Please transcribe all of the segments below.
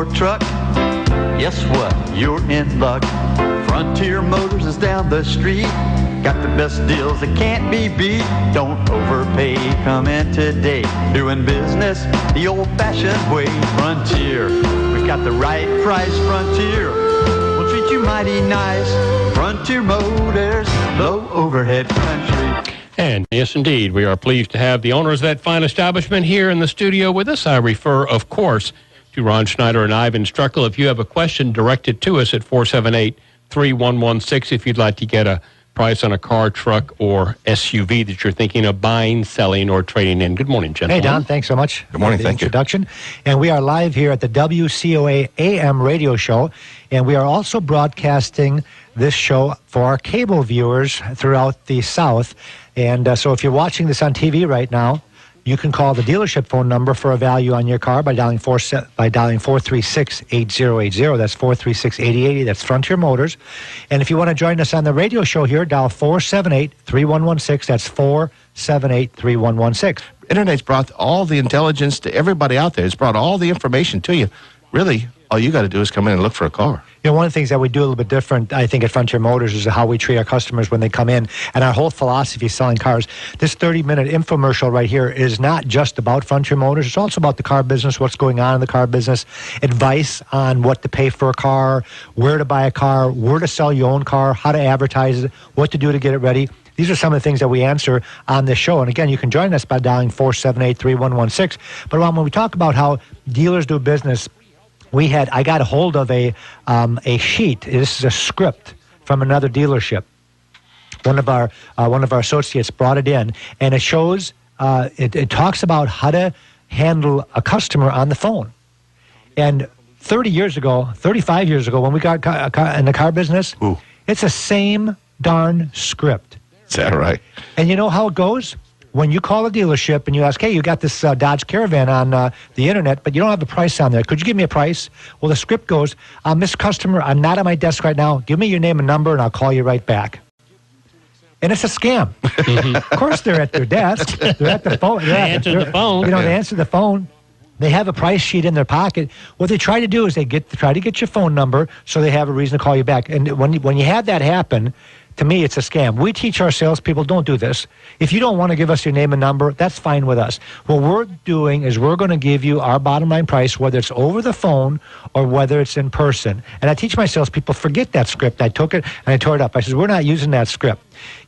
or truck, guess what? You're in luck. Frontier Motors is down the street. Got the best deals that can't be beat. Don't overpay, come in today. Doing business the old-fashioned way. Frontier, we've got the right price. Frontier, we'll treat you mighty nice. Frontier Motors, low overhead country. And yes, indeed, we are pleased to have the owners of that fine establishment here in the studio with us. I refer, of course, to Ron Schneider and Iven Streckel. If you have a question, direct it to us at 478-3116 if you'd like to get a price on a car, truck, or SUV that you're thinking of buying, selling, or trading in. Good morning, gentlemen. Hey, Don. Thanks so much. Good morning. For the Thank introduction. And we are live here at the WCOA AM radio show, and we are also broadcasting this show for our cable viewers throughout the South. And so if you're watching this on TV right now, you can call the dealership phone number for a value on your car by dialing 436-8080. That's 436-8080. That's Frontier Motors. And if you want to join us on the radio show here, dial 478-3116. That's 478-3116. Internet's brought all the intelligence to everybody out there. It's brought all the information to you. Really, all you got to do is come in and look for a car. You know, one of the things that we do a little bit different, I think, at Frontier Motors is how we treat our customers when they come in. And our whole philosophy is selling cars. This 30-minute infomercial right here is not just about Frontier Motors. It's also about the car business, what's going on in the car business, advice on what to pay for a car, where to buy a car, where to sell your own car, how to advertise it, what to do to get it ready. These are some of the things that we answer on this show. And again, you can join us by dialing 478-3116. But Ron, when we talk about how dealers do business, I got a hold of a sheet. This is a script from another dealership. One of our associates brought it in, and it shows it talks about how to handle a customer on the phone. And 35 years ago, when we got in the car business, it's the same darn script. Is that right? And you know how it goes? When you call a dealership and you ask, hey, you got this Dodge Caravan on the internet, but you don't have the price on there. Could you give me a price? Well, the script goes, Mr. Customer, I'm not at my desk right now. Give me your name and number, and I'll call you right back. And it's a scam. Of course, they're at their desk. They're at the phone. They answer the phone. You know, they answer the phone. They have a price sheet in their pocket. What they try to do is try to get your phone number so they have a reason to call you back. And when you have that happen, to me, it's a scam. We teach our salespeople, don't do this. If you don't want to give us your name and number, that's fine with us. What we're doing is we're going to give you our bottom line price, whether it's over the phone or whether it's in person. And I teach my salespeople, forget that script. I took it and I tore it up. I said, we're not using that script.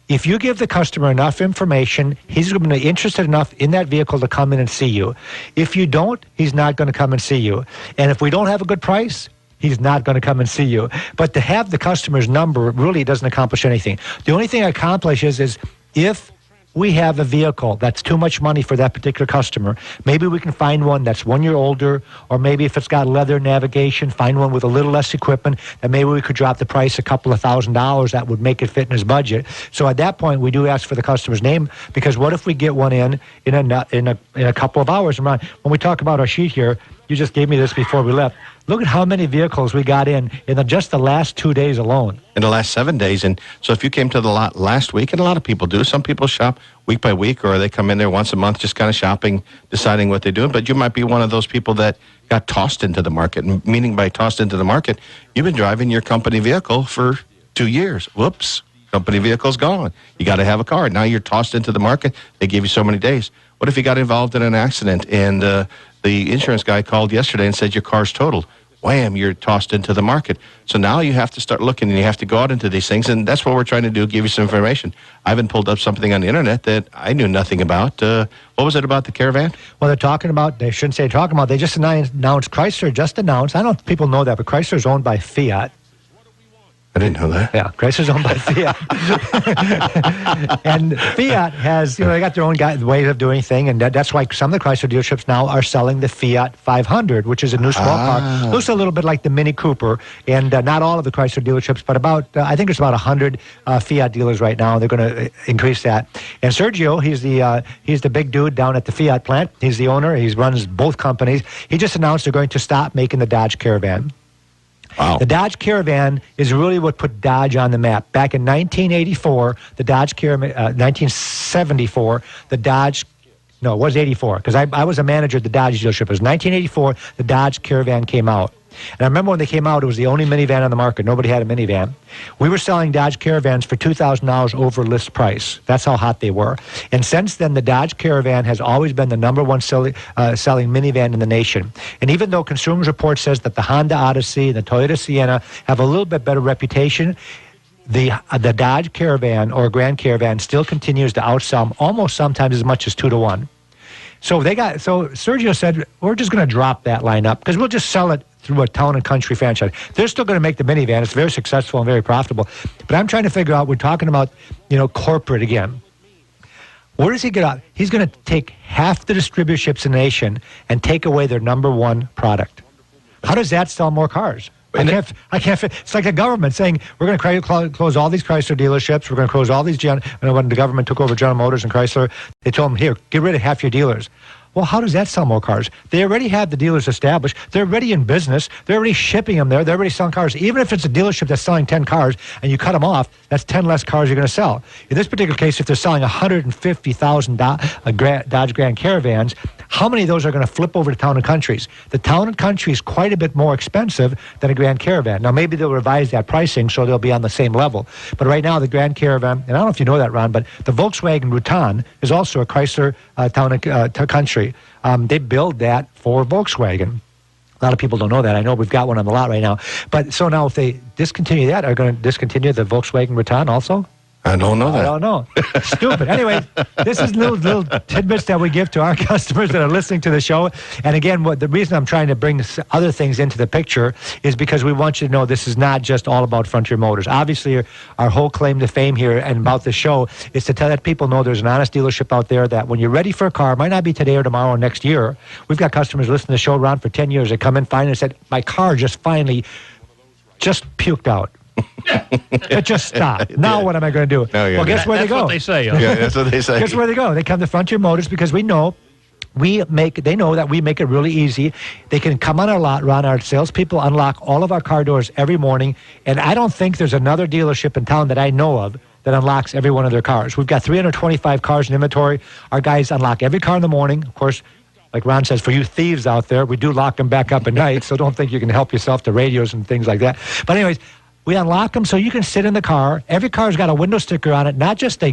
If you give the customer enough information, he's going to be interested enough in that vehicle to come in and see you. If you don't, he's not going to come and see you. And if we don't have a good price, he's not going to come and see you. But to have the customer's number really doesn't accomplish anything. The only thing it accomplishes is if we have a vehicle that's too much money for that particular customer, maybe we can find one that's 1 year older, or maybe if it's got leather navigation, find one with a little less equipment, that maybe we could drop the price a couple of $1,000s that would make it fit in his budget. So at that point, we do ask for the customer's name, because what if we get one in a couple of hours? And when we talk about our sheet here, you just gave me this before we left. Look at how many vehicles we got in just the last 2 days alone. In the last 7 days. And so if you came to the lot last week, and a lot of people do, some people shop week by week, or they come in there once a month just kind of shopping, deciding what they're doing. But you might be one of those people that got tossed into the market. Meaning by tossed into the market, you've been driving your company vehicle for 2 years. Whoops, company vehicle's gone. You got to have a car. Now you're tossed into the market. They give you so many days. What if you got involved in an accident and the insurance guy called yesterday and said your car's totaled? Wham, you're tossed into the market. So now you have to start looking, and you have to go out into these things, and that's what we're trying to do, give you some information. Ivan pulled up something on the internet that I knew nothing about. What was it about the Caravan? Well, they shouldn't say talking about, they just announced, Chrysler just announced, I don't know if people know that, but Chrysler is owned by Fiat. I didn't know that. Yeah, Chrysler's owned by Fiat. And Fiat has, they got their own way of doing things, and that's why some of the Chrysler dealerships now are selling the Fiat 500, which is a new small car. Looks a little bit like the Mini Cooper, and not all of the Chrysler dealerships, but I think it's about 100 Fiat dealers right now. They're going to increase that. And Sergio, he's the big dude down at the Fiat plant. He's the owner. He runs both companies. He just announced they're going to stop making the Dodge Caravan. Wow. The Dodge Caravan is really what put Dodge on the map. Back in 1984, the Dodge Caravan, 1974, the Dodge, no, it was 84, because I was a manager at the Dodge dealership. It was 1984, the Dodge Caravan came out. And I remember when they came out, it was the only minivan on the market. Nobody had a minivan. We were selling Dodge Caravans for $2,000 over list price. That's how hot they were. And since then, the Dodge Caravan has always been the number one selling minivan in the nation. And even though Consumer Report says that the Honda Odyssey and the Toyota Sienna have a little bit better reputation, the Dodge Caravan or Grand Caravan still continues to outsell them almost sometimes as much as 2-to-1. So Sergio said, we're just going to drop that lineup because we'll just sell it through a town and country franchise. They're still going to make the minivan. It's very successful and very profitable. But I'm trying to figure out, we're talking about, corporate again. Where does he get out? He's going to take half the distributorships in the nation and take away their number one product. How does that sell more cars? I can't. It's like the government saying we're going to close all these Chrysler dealerships. We're going to close all these. When the government took over General Motors and Chrysler, they told them, "Here, get rid of half your dealers." Well, how does that sell more cars? They already have the dealers established. They're already in business. They're already shipping them there. They're already selling cars. Even if it's a dealership that's selling 10 cars and you cut them off, that's 10 less cars you're going to sell. In this particular case, if they're selling 150,000 Dodge Grand Caravans, how many of those are going to flip over to Town and Countries? The Town and Country is quite a bit more expensive than a Grand Caravan. Now, maybe they'll revise that pricing so they'll be on the same level. But right now, the Grand Caravan, and I don't know if you know that, Ron, but the Volkswagen Routan is also a Chrysler Town and Country. They build that for Volkswagen. A lot of people don't know that. I know we've got one on the lot right now. But so now if they discontinue that, are going to discontinue the Volkswagen Routan also? I don't know that. I don't know. Stupid. Anyway, this is little tidbits that we give to our customers that are listening to the show. And again, the reason I'm trying to bring other things into the picture is because we want you to know this is not just all about Frontier Motors. Obviously, our whole claim to fame here and about the show is to let people know there's an honest dealership out there that when you're ready for a car, it might not be today or tomorrow or next year. We've got customers listening to the show around for 10 years. They come in finally and said, my car just puked out. It just stopped. Now what am I going to do? Well, guess where they go? That's what they say. Yeah, that's what they say. Guess where they go? They come to Frontier Motors because they know that we make it really easy. They can come on our lot, Ron. Our salespeople unlock all of our car doors every morning, and I don't think there's another dealership in town that I know of that unlocks every one of their cars. We've got 325 cars in inventory. Our guys unlock every car in the morning. Of course, like Ron says, for you thieves out there, we do lock them back up at night, so don't think you can help yourself to radios and things like that. But anyways, we unlock them so you can sit in the car. Every car's got a window sticker on it, not just a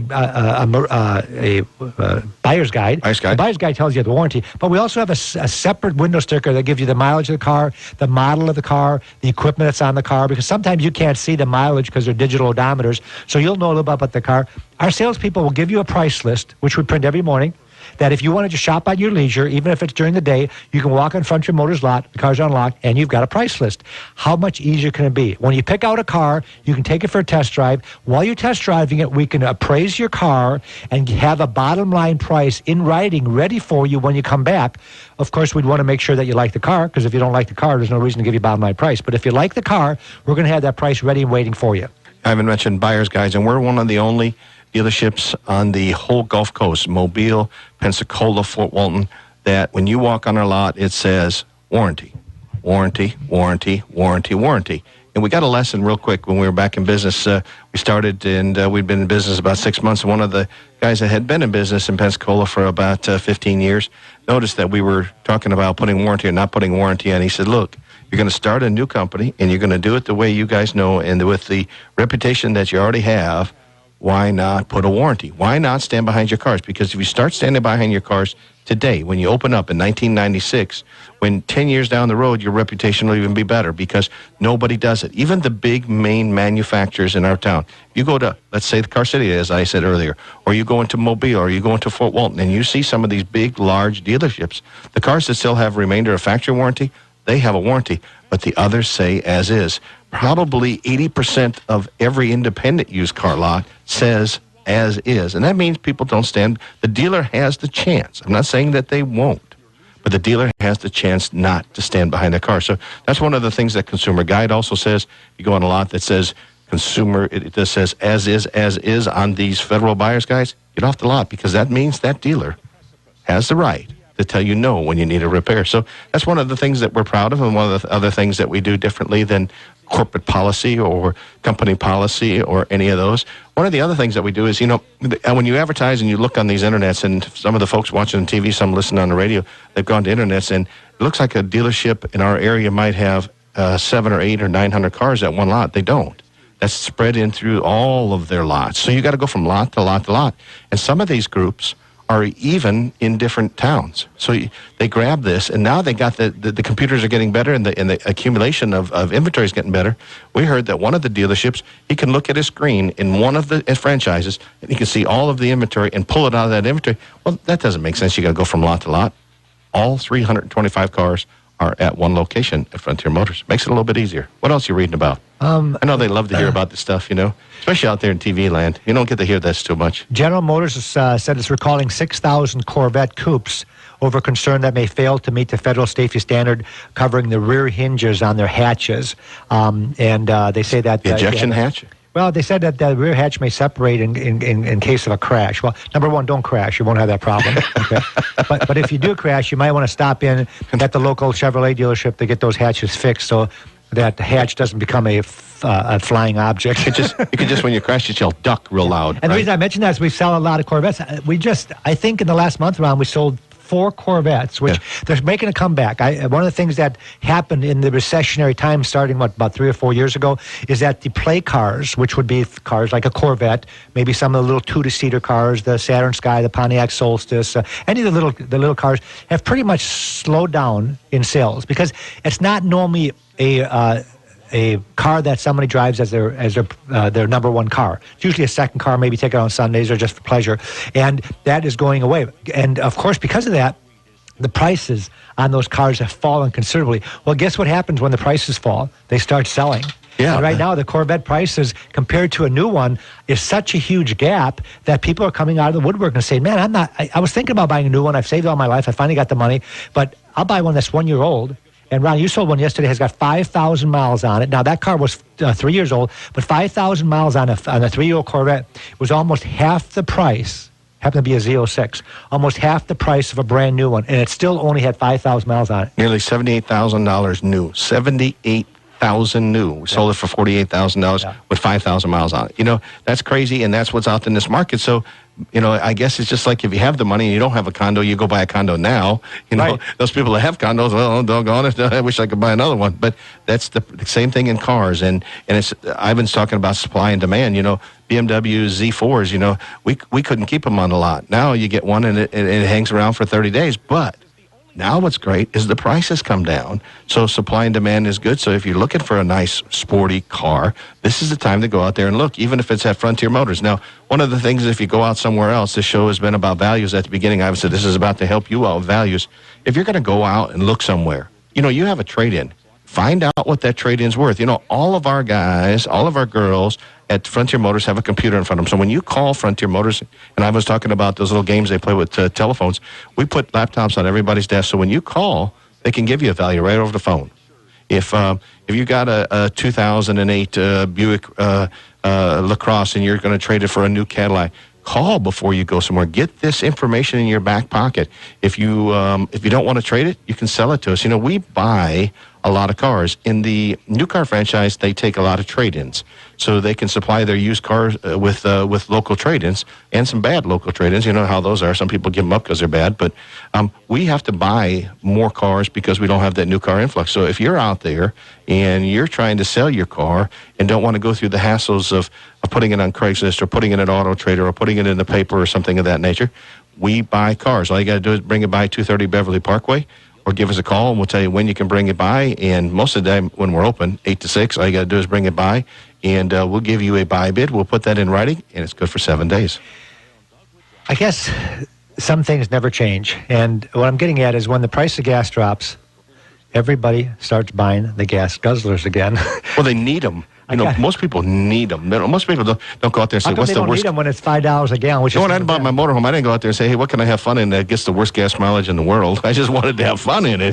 buyer's guide. The buyer's guide tells you the warranty, but we also have a separate window sticker that gives you the mileage of the car, the model of the car, the equipment that's on the car, because sometimes you can't see the mileage because they're digital odometers, so you'll know a little bit about the car. Our salespeople will give you a price list, which we print every morning, that if you want to just shop at your leisure, even if it's during the day, you can walk in Frontier Motors lot, the car's unlocked, and you've got a price list. How much easier can it be? When you pick out a car, you can take it for a test drive. While you're test driving it, we can appraise your car and have a bottom line price in writing ready for you when you come back. Of course, we'd want to make sure that you like the car, because if you don't like the car, there's no reason to give you a bottom line price. But if you like the car, we're going to have that price ready and waiting for you. Ivan mentioned buyer's guides, and we're one of the only dealerships on the whole Gulf Coast, Mobile, Pensacola, Fort Walton, that when you walk on our lot, it says warranty, warranty, warranty, warranty, warranty. And we got a lesson real quick when we were back in business. We started, and we'd been in business about 6 months. And one of the guys that had been in business in Pensacola for about 15 years noticed that we were talking about putting warranty or not putting warranty on. He said, look, you're going to start a new company, and you're going to do it the way you guys know, and with the reputation that you already have, why not put a warranty? Why not stand behind your cars? Because if you start standing behind your cars today, when you open up in 1996, when 10 years down the road, your reputation will even be better because nobody does it. Even the big main manufacturers in our town. You go to, let's say, the Car City, as I said earlier, or you go into Mobile, or you go into Fort Walton, and you see some of these big, large dealerships. The cars that still have remainder of factory warranty, they have a warranty, but the others say as is. Probably 80% of every independent used car lot says as is. And that means people don't stand. The dealer has the chance. I'm not saying that they won't, but the dealer has the chance not to stand behind their car. So that's one of the things that Consumer Guide also says. You go on a lot that says consumer, it just says as is on these federal buyer's guides. Get off the lot, because that means that dealer has the right to tell you no when you need a repair. So that's one of the things that we're proud of, and one of the other things that we do differently than corporate policy or company policy or any of those. One of the other things that we do is, when you advertise and you look on these internets, and some of the folks watching on TV, some listening on the radio, they've gone to internets, and it looks like a dealership in our area might have 7 or 8 or 900 cars at one lot. They don't. That's spread in through all of their lots. So you got to go from lot to lot to lot. And some of these groups are even in different towns. So they grab this, and now they got the computers are getting better, and the accumulation of inventory is getting better. We heard that one of the dealerships, he can look at his screen in one of the franchises, and he can see all of the inventory and pull it out of that inventory. Well, that doesn't make sense. You got to go from lot to lot. All 325 cars are at one location at Frontier Motors. Makes it a little bit easier. What else are you reading about? I know they love to hear about this stuff, especially out there in TV land. You don't get to hear this too much. General Motors said it's recalling 6,000 Corvette coupes over concern that may fail to meet the federal safety standard covering the rear hinges on their hatches. And they say that... The ejection hatch? Well, they said that the rear hatch may separate in case of a crash. Well, number one, don't crash. You won't have that problem. Okay? but if you do crash, you might want to stop in at the local Chevrolet dealership to get those hatches fixed so that the hatch doesn't become a flying object. You could just, when you crash, you yell duck real loud. And the reason I mention that is we sell a lot of Corvettes. I think in the last month round, we sold 4 Corvettes, which they're making a comeback. One of the things that happened in the recessionary time starting, about 3 or 4 years ago, is that the play cars, which would be cars like a Corvette, maybe some of the little 2-seater cars, the Saturn Sky, the Pontiac Solstice, any of the little cars, have pretty much slowed down in sales because it's not normally a car that somebody drives as their number one car. It's usually a second car, maybe take it on Sundays or just for pleasure. And that is going away. And, of course, because of that, the prices on those cars have fallen considerably. Well, guess what happens when the prices fall? They start selling. Yeah. And right now, the Corvette prices compared to a new one is such a huge gap that people are coming out of the woodwork and saying, man, I was thinking about buying a new one. I've saved all my life. I finally got the money. But I'll buy one that's 1 year old. And Ron, you sold one yesterday, has got 5,000 miles on it. Now, that car was 3 years old, but 5,000 miles on a 3-year-old Corvette was almost half the price, happened to be a Z06, almost half the price of a brand new one, and it still only had 5,000 miles on it. Nearly $78,000 new. $78,000 new. We sold it for $48,000 with 5,000 miles on it. That's crazy, and that's what's out in this market. So, I guess it's just like if you have the money and you don't have a condo, you go buy a condo now. Right. Those people that have condos, well, doggone it, I wish I could buy another one. But that's the same thing in cars. And it's Ivan's talking about supply and demand. BMW Z4s, we couldn't keep them on the lot. Now you get one and it hangs around for 30 days. But now what's great is the prices come down, so supply and demand is good. So if you're looking for a nice, sporty car, this is the time to go out there and look, even if it's at Frontier Motors. Now, one of the things, if you go out somewhere else, this show has been about values at the beginning. I said this is about to help you out with values. If you're going to go out and look somewhere, you have a trade-in. Find out what that trade-in's worth. All of our guys, all of our girls at Frontier Motors have a computer in front of them. So when you call Frontier Motors, and I was talking about those little games they play with telephones, we put laptops on everybody's desk. So when you call, they can give you a value right over the phone. If you got a 2008 Buick LaCrosse and you're going to trade it for a new Cadillac, call before you go somewhere. Get this information in your back pocket. If you don't want to trade it, you can sell it to us. We buy a lot of cars. In the new car franchise, they take a lot of trade-ins. So they can supply their used cars with local trade-ins and some bad local trade-ins. You know how those are. Some people give them up because they're bad. But we have to buy more cars because we don't have that new car influx. So if you're out there and you're trying to sell your car and don't want to go through the hassles of putting it on Craigslist or putting it at Auto Trader or putting it in the paper or something of that nature, we buy cars. All you got to do is bring it by 230 Beverly Parkway, or give us a call, and we'll tell you when you can bring it by. And most of the time when we're open, 8 to 6, all you got to do is bring it by, and we'll give you a buy bid. We'll put that in writing, and it's good for 7 days. I guess some things never change. And what I'm getting at is when the price of gas drops, everybody starts buying the gas guzzlers again. Well, they need them. Most people need them. Most people don't go out there and say, what's the worst? They don't need them when it's $5 a gallon. When I bought my motorhome, I didn't go out there and say, hey, what can I have fun in that gets the worst gas mileage in the world? I just wanted to have fun in it,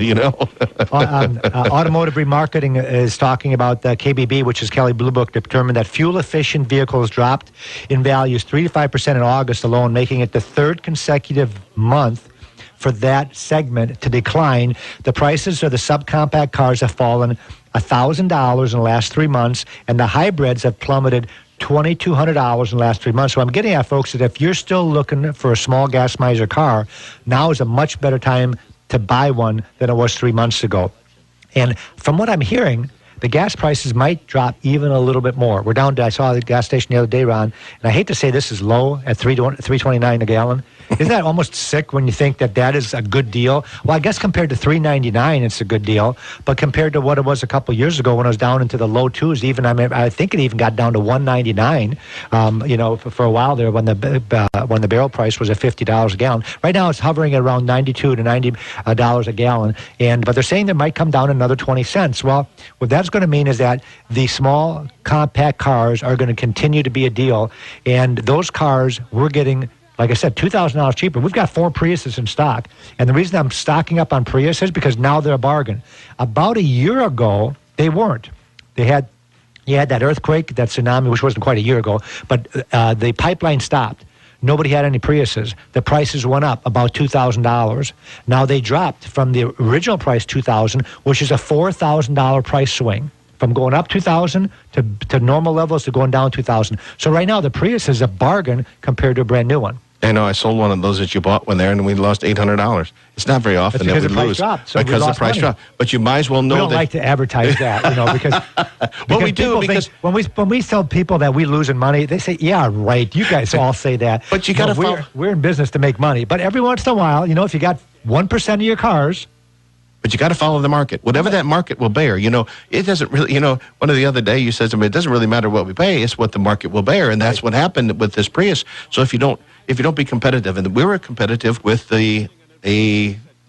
Automotive Remarketing is talking about KBB, which is Kelley Blue Book, determined that fuel-efficient vehicles dropped in values 3 to 5% in August alone, making it the third consecutive month for that segment to decline. The prices of the subcompact cars have fallen $1,000 in the last 3 months, and the hybrids have plummeted $2,200 in the last 3 months. So I'm getting at, folks, that if you're still looking for a small gas miser car, now is a much better time to buy one than it was 3 months ago. And from what I'm hearing, the gas prices might drop even a little bit more. We're down to, I saw the gas station the other day, Ron, and I hate to say this is low at $3.29 a gallon. Isn't that almost sick when you think that is a good deal? Well, I guess compared to $3.99, it's a good deal. But compared to what it was a couple years ago when it was down into the low twos, even I think it even got down to $1.99. For a while there when the barrel price was at $50 a gallon. Right now it's hovering at around $92 to $90 a gallon. But they're saying that might come down another 20 cents. Well, what that's going to mean is that the small compact cars are going to continue to be a deal, and those cars we're getting, like I said, $2,000 cheaper. We've got 4 Priuses in stock. And the reason I'm stocking up on Prius is because now they're a bargain. About a year ago, they weren't. You had that earthquake, that tsunami, which wasn't quite a year ago, but the pipeline stopped. Nobody had any Priuses. The prices went up about $2,000. Now they dropped from the original price, $2,000, which is a $4,000 price swing. From going up $2,000 to normal levels to going down $2,000. So right now the Prius is a bargain compared to a brand new one. I know. I sold one of those that you bought one there, and we lost $800. It's not very often that we lose dropped, so because the price dropped. But you might as well know we don't like to advertise that, because well, we do because when we tell people that we losing money, they say, "Yeah, right." You guys all say that. But you got to. We're in business to make money. But every once in a while, if you got 1% of your cars. But you got to follow the market. Whatever that market will bear, it doesn't really, one of the other day you said to me, it doesn't really matter what we pay, it's what the market will bear. And that's what happened with this Prius. So if you don't be competitive, and we were competitive with a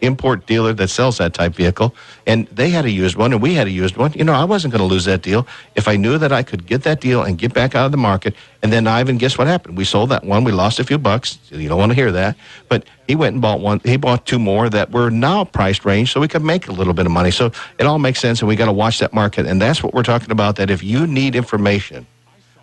import dealer that sells that type vehicle, and they had a used one and we had a used one, I wasn't going to lose that deal if I knew that I could get that deal and get back out of the market. And then Ivan, guess what happened? We sold that one. We lost a few bucks. You don't want to hear that. But he went and bought one. He bought 2 more that were now priced range, so we could make a little bit of money. So it all makes sense, and we got to watch that market. And that's what we're talking about, that if you need information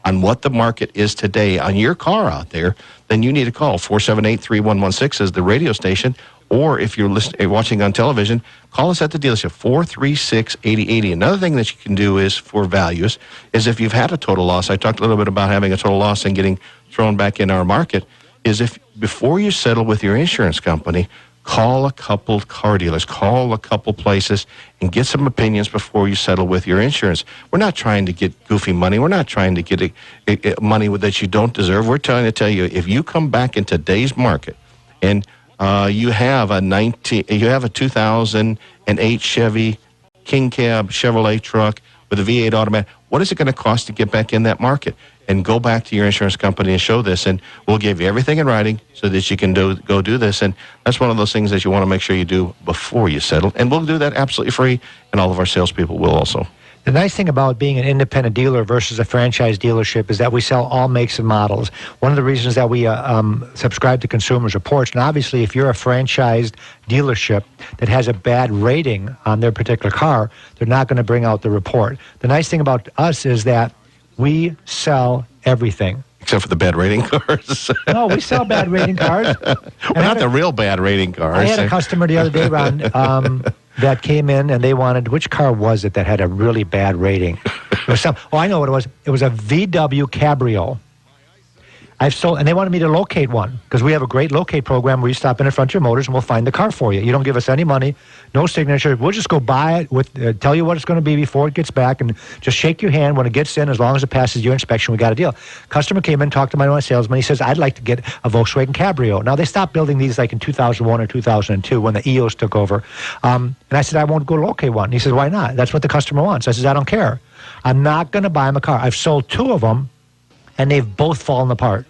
on what the market is today on your car out there, then you need to call 478-3116 as the radio station. Or if you're watching on television, call us at the dealership, 436-8080. Another thing that you can do is for values is if you've had a total loss. I talked a little bit about having a total loss and getting thrown back in our market. Is if before you settle with your insurance company, call a couple car dealers, call a couple places, and get some opinions before you settle with your insurance. We're not trying to get goofy money. We're not trying to get money that you don't deserve. We're trying to tell you, if you come back in today's market and you have a 2008 Chevy King Cab Chevrolet truck with a V8 automatic, what is it going to cost to get back in that market? And go back to your insurance company and show this, and we'll give you everything in writing so that you can go do this. And that's one of those things that you want to make sure you do before you settle. And we'll do that absolutely free, and all of our salespeople will also. The nice thing about being an independent dealer versus a franchise dealership is that we sell all makes and models. One of the reasons that we subscribe to Consumers Reports, and obviously if you're a franchised dealership that has a bad rating on their particular car, they're not going to bring out the report. The nice thing about us is that we sell everything. Except for the bad rating cars. No, we sell bad rating cars. Well, not the real bad rating cars. I had a customer the other day, Ron, that came in and they wanted, which car was it that had a really bad rating? It was I know what it was. It was a VW Cabrio. And they wanted me to locate one because we have a great locate program where you stop in at Frontier Motors and we'll find the car for you. You don't give us any money, no signature. We'll just go buy it, tell you what it's going to be before it gets back, and just shake your hand when it gets in. As long as it passes your inspection, we got a deal. Customer came in, talked to my salesman. He says, I'd like to get a Volkswagen Cabrio. Now, they stopped building these like in 2001 or 2002 when the EOS took over. And I said, I won't go locate one. He says, why not? That's what the customer wants. I said, I don't care. I'm not going to buy him a car. I've sold 2 of them, and they've both fallen apart.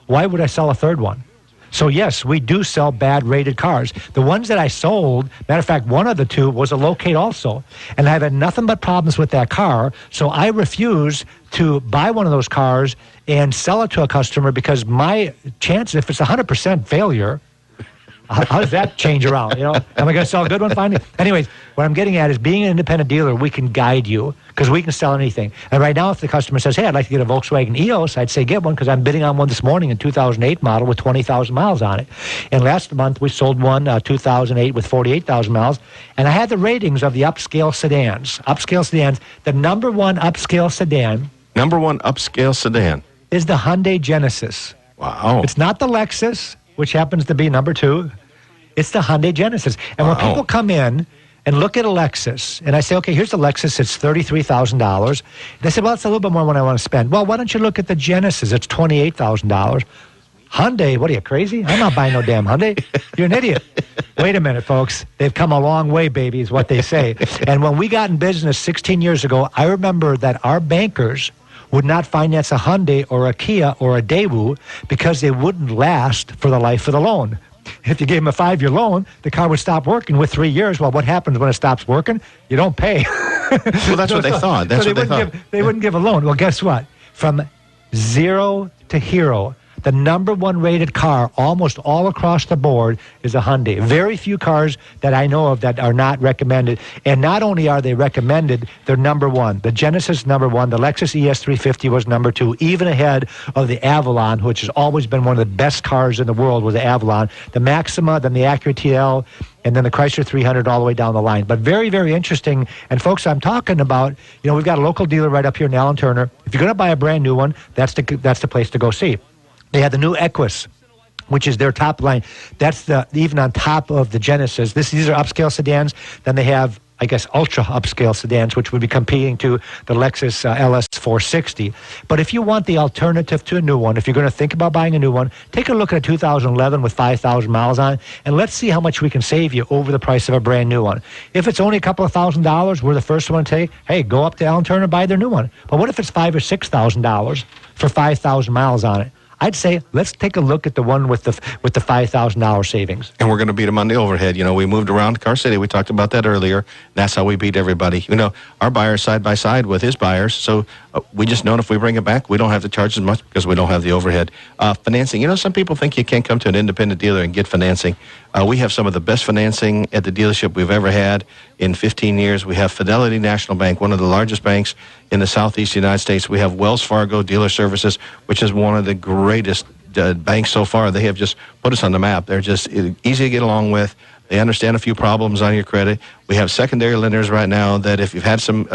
Why would I sell a third one? So, yes, we do sell bad rated cars. The ones that I sold, matter of fact, one of the 2 was a locate also. And I've had nothing but problems with that car. So I refuse to buy one of those cars and sell it to a customer because my chances, if it's 100% failure, how does that change around? Am I going to sell a good one finally? Anyways, what I'm getting at is being an independent dealer, we can guide you because we can sell anything. And right now, if the customer says, hey, I'd like to get a Volkswagen EOS, I'd say get one because I'm bidding on one this morning, a 2008 model with 20,000 miles on it. And last month, we sold one 2008 with 48,000 miles. And I had the ratings of the upscale sedans. Upscale sedans, the number one upscale sedan. Number one upscale sedan. Is the Hyundai Genesis. Wow. It's not the Lexus, which happens to be number 2. It's the Hyundai Genesis. And when people come in and look at a Lexus. And I say, okay, here's the Lexus. It's $33,000. They said, well, it's a little bit more than I want to spend. Well, why don't you look at the Genesis? It's $28,000. Hyundai, what are you, crazy? I'm not buying no damn Hyundai. You're an idiot. Wait a minute, folks. They've come a long way, baby, is what they say. And when we got in business 16 years ago, I remember that our bankers would not finance a Hyundai or a Kia or a Daewoo because they wouldn't last for the life of the loan. If you gave them a 5-year loan, the car would stop working with 3 years. Well, what happens when it stops working? You don't pay. Well, that's what they thought. That's what they thought. They wouldn't give a loan. Well, guess what? From zero to hero, the number one rated car almost all across the board is a Hyundai. Very few cars that I know of that are not recommended. And not only are they recommended, they're number one. The Genesis, number one. The Lexus ES350 was number two, even ahead of the Avalon, which has always been one of the best cars in the world, was the Avalon. The Maxima, then the Acura TL, and then the Chrysler 300 all the way down the line. But very, very interesting. And folks, I'm talking about, we've got a local dealer right up here in Allen Turner. If you're going to buy a brand new one, that's the place to go see. They had the new Equus, which is their top line. That's even on top of the Genesis. These are upscale sedans. Then they have, I guess, ultra upscale sedans, which would be competing to the Lexus LS 460. But if you want the alternative to a new one, if you're going to think about buying a new one, take a look at a 2011 with 5,000 miles on it, and let's see how much we can save you over the price of a brand new one. If it's only a couple of $1,000s, we're the first one to take, hey, go up to Allen Turner and buy their new one. But what if it's $5,000 or $6,000 for 5,000 miles on it? I'd say let's take a look at the one with the $5,000 savings. And we're going to beat them on the overhead. We moved around Car City. We talked about that earlier. That's how we beat everybody. Our buyers side by side with his buyers. So we just know if we bring it back, we don't have to charge as much because we don't have the overhead. Financing. Some people think you can't come to an independent dealer and get financing. We have some of the best financing at the dealership we've ever had in 15 years. We have Fidelity National Bank, one of the largest banks in the Southeast United States. We have Wells Fargo Dealer Services, which is one of the greatest banks so far. They have just put us on the map. They're just easy to get along with. They understand a few problems on your credit. We have secondary lenders right now that if you've had some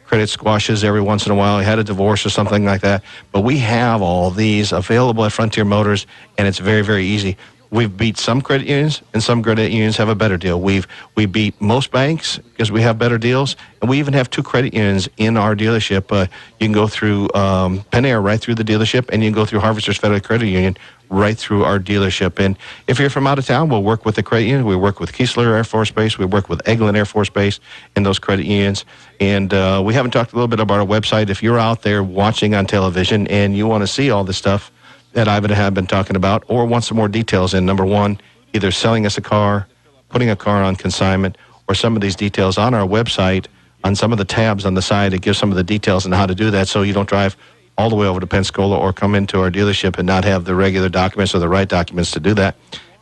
credit squashes every once in a while, you had a divorce or something like that. But we have all these available at Frontier Motors, and it's very, very easy. We've beat some credit unions, and some credit unions have a better deal. We beat most banks because we have better deals, and we even have 2 credit unions in our dealership. You can go through Penn Air right through the dealership, and you can go through Harvesters Federal Credit Union right through our dealership. And if you're from out of town, we'll work with the credit union. We work with Keesler Air Force Base. We work with Eglin Air Force Base and those credit unions. And we haven't talked a little bit about our website. If you're out there watching on television and you want to see all this stuff that Ivan and I have been talking about, or want some more details in, number one, either selling us a car, putting a car on consignment, or some of these details on our website, on some of the tabs on the side, it gives some of the details on how to do that so you don't drive all the way over to Pensacola or come into our dealership and not have the regular documents or the right documents to do that.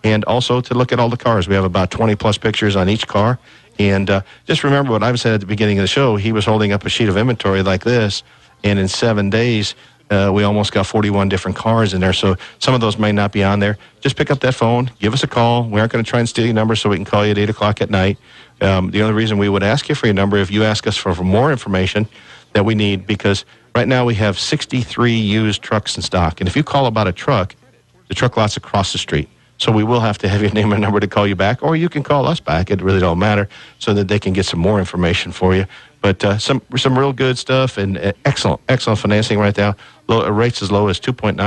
And also to look at all the cars. We have about 20-plus pictures on each car. And just remember what Ivan said at the beginning of the show. He was holding up a sheet of inventory like this, and in 7 days, we almost got 41 different cars in there, so some of those may not be on there. Just pick up that phone, give us a call. We aren't going to try and steal your number so we can call you at 8 o'clock at night. The only reason we would ask you for your number if you ask us for more information that we need, because right now we have 63 used trucks in stock. And if you call about a truck, the truck lot's across the street. So we will have to have your name and number to call you back, or you can call us back. It really don't matter, so that they can get some more information for you. But some real good stuff and excellent financing right now. Rates as low as 2.9.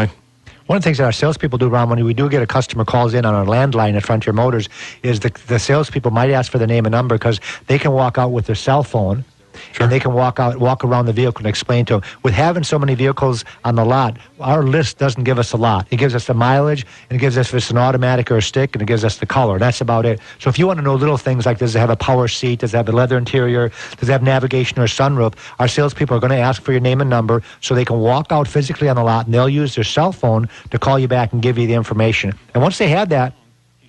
One of the things that our salespeople do, Ron, when we do get a customer calls in on our landline at Frontier Motors, is the salespeople might ask for the name and number because they can walk out with their cell phone. Sure. And they can walk around the vehicle and explain to them. With having so many vehicles on the lot, our list doesn't give us a lot. It gives us the mileage, and it gives us if it's an automatic or a stick, and it gives us the color. That's about it. So if you want to know little things like does it have a power seat, does it have a leather interior, does it have navigation or sunroof, our salespeople are going to ask for your name and number so they can walk out physically on the lot, and they'll use their cell phone to call you back and give you the information. And once they have that,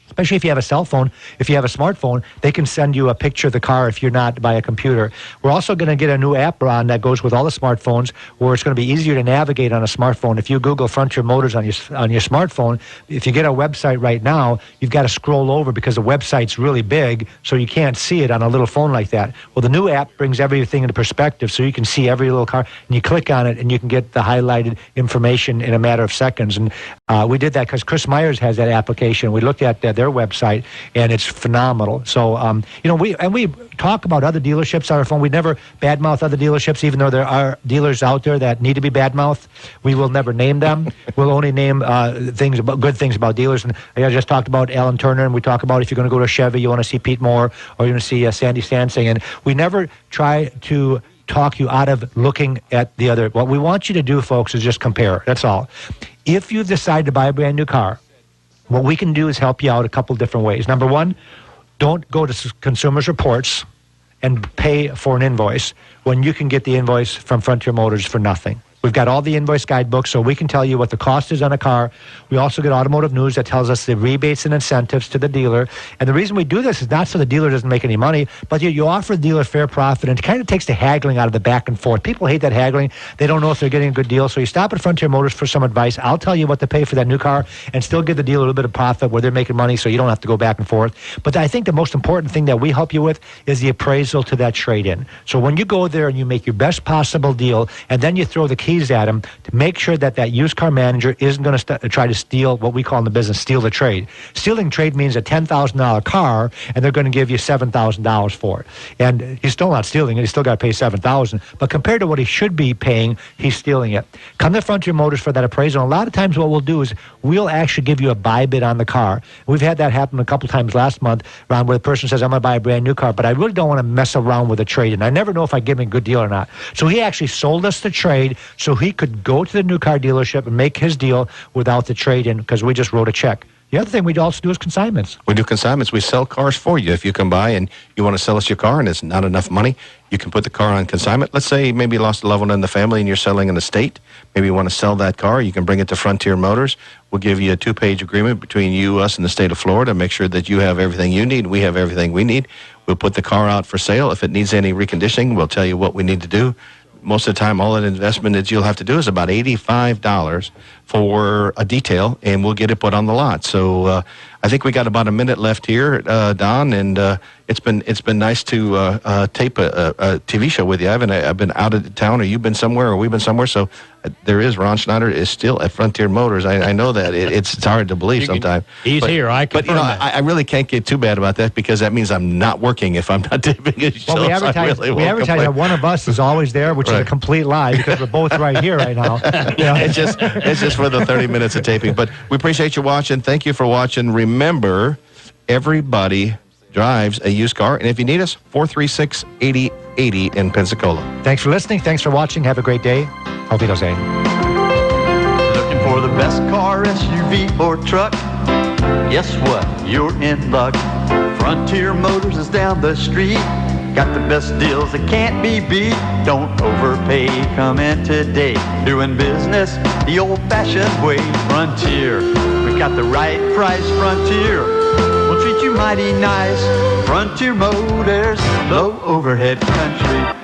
especially if you have a cell phone, if you have a smartphone, they can send you a picture of the car if you're not by a computer. We're also going to get a new app, Ron, that goes with all the smartphones where it's going to be easier to navigate on a smartphone. If you Google Frontier Motors on your smartphone, if you get our website right now, you've got to scroll over because the website's really big, so you can't see it on a little phone like that. Well, the new app brings everything into perspective, so you can see every little car, and you click on it, and you can get the highlighted information in a matter of seconds. And we did that because Chris Myers has that application. We looked at their their website, and it's phenomenal. So, we talk about other dealerships on our phone. We never badmouth other dealerships, even though there are dealers out there that need to be badmouthed. We will never name them. We'll only name good things about dealers. And I just talked about Alan Turner, and we talk about if you're going to go to Chevy, you want to see Pete Moore, or you're going to see Sandy Sansing. And we never try to talk you out of looking at the other. What we want you to do, folks, is just compare. That's all. If you decide to buy a brand new car, what we can do is help you out a couple different ways. Number one, don't go to Consumers Reports and pay for an invoice when you can get the invoice from Frontier Motors for nothing. We've got all the invoice guidebooks, so we can tell you what the cost is on a car. We also get automotive news that tells us the rebates and incentives to the dealer. And the reason we do this is not so the dealer doesn't make any money, but you offer the dealer fair profit, and it kind of takes the haggling out of the back and forth. People hate that haggling. They don't know if they're getting a good deal. So you stop at Frontier Motors for some advice. I'll tell you what to pay for that new car and still give the dealer a little bit of profit where they're making money, so you don't have to go back and forth. But I think the most important thing that we help you with is the appraisal to that trade-in. So when you go there and you make your best possible deal, and then you throw the keys at them to make sure that that used car manager isn't going to try to steal what we call in the business, steal the trade. Stealing trade means a $10,000 car, and they're going to give you $7,000 for it. And he's still not stealing it. He's still got to pay $7,000. But compared to what he should be paying, he's stealing it. Come to Frontier Motors for that appraisal. And a lot of times what we'll do is we'll actually give you a buy bid on the car. We've had that happen a couple times last month, Ron, where the person says, I'm going to buy a brand new car, but I really don't want to mess around with a trade. And I never know if I give him a good deal or not. So he actually sold us the trade so he could go to the new car dealership and make his deal without the trade-in because we just wrote a check. The other thing we also do is consignments. We do consignments. We sell cars for you. If you come by and you want to sell us your car and it's not enough money, you can put the car on consignment. Let's say maybe you lost a loved one in the family and you're selling an estate. Maybe you want to sell that car. You can bring it to Frontier Motors. We'll give you a 2-page agreement between you, us, and the state of Florida. Make sure that you have everything you need. We have everything we need. We'll put the car out for sale. If it needs any reconditioning, we'll tell you what we need to do. Most of the time, all that investment that you'll have to do is about $85 for a detail, and we'll get it put on the lot. So I think we got about a minute left here, Don, and it's been nice to tape a TV show with you. I've been out of town, or you've been somewhere, or we've been somewhere. So there is Ron Schneider is still at Frontier Motors. I know that it's hard to believe sometimes. He's here. I confirm that. I really can't get too bad about that because that means I'm not working if I'm not taping a show. Well, we advertise that one of us is always there, which is a complete lie because we're both right here right now. It's just for the 30 minutes of taping. But we appreciate you watching. Thank you for watching. Remember, everybody drives a used car. And if you need us, 436-8080 in Pensacola. Thanks for listening. Thanks for watching. Have a great day. Auf Wiedersehen. Looking for the best car, SUV, or truck? Guess what? You're in luck. Frontier Motors is down the street. Got the best deals that can't be beat. Don't overpay, come in today. Doing business the old-fashioned way. Frontier, we've got the right price. Frontier, we'll treat you mighty nice. Frontier Motors, low overhead country.